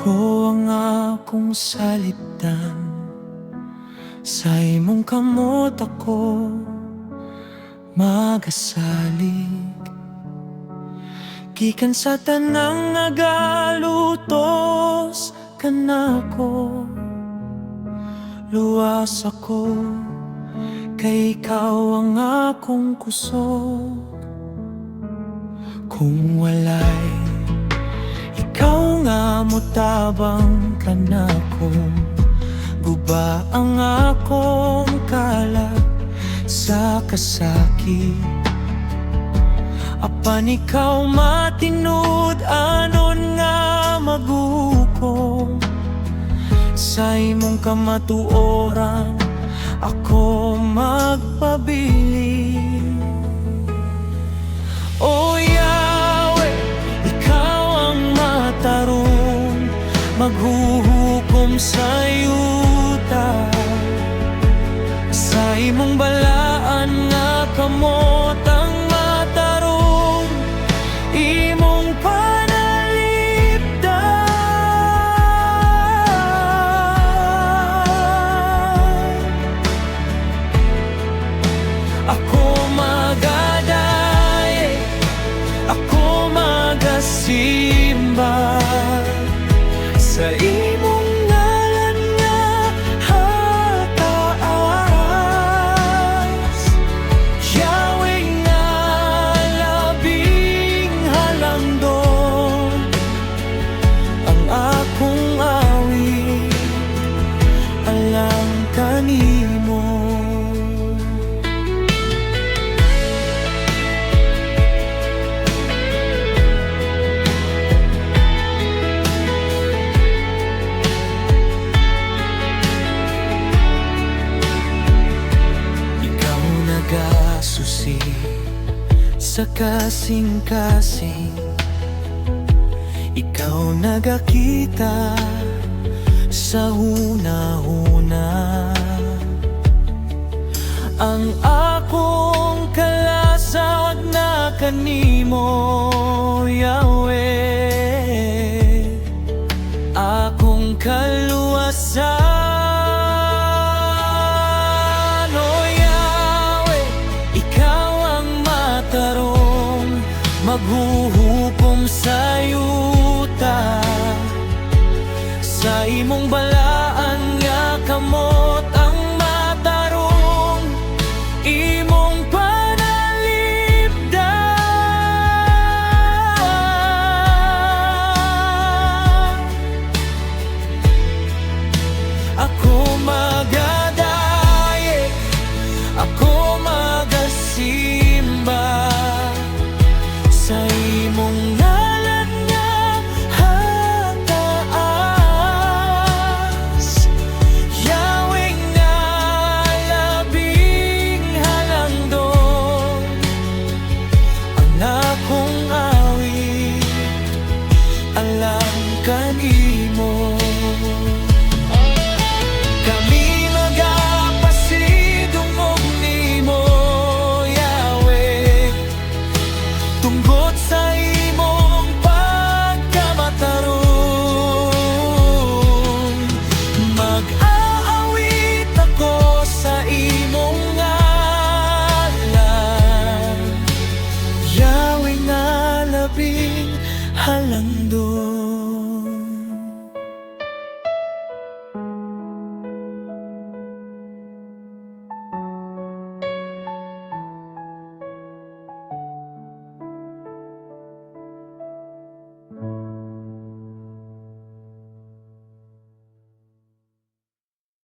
Ako ang akong salipdan, sa imong kamot ako magasalig. Gikan sa tanang nagalutos kanako, luwas ako kay ikaw ang akong kusog. Kung walay ikaw nga motabang kanako, guba ang akong kalag sa kasakit. Apan ikaw matinud, anon nga magukom. Sa imong kamatuoran ako magpabili. O Yahweh, ikaw ang matarong maghuhukom sa yuta. Sa imong balaan nga kamot ang matarong imong panalipdan. Ako magadaye, ako magasimba sa imong ngalan nga hataas. Yahweh nga labing halangdon, ang akong awit alang kanimo. Susi sa kasing-kasing, ikaw nagakita sa huna-huna. Ang akong kalasag na kanimo, Yahweh, akong kaluwasan. Maghuhukom sa yuta, sa imong balaan nga kamot ang matarong imong panalipdan. Ako magadaye, ako magasimba sa imong ngalan nga hataas. Yahweh nga labing halangdon, ang akong awit alang kanimo. Kami magapasidungog nimo, Yahweh, tungkol sa imong pagkamatarong. Mag-aawit ako sa imong ngalan, Yahweh nga labing halangdon.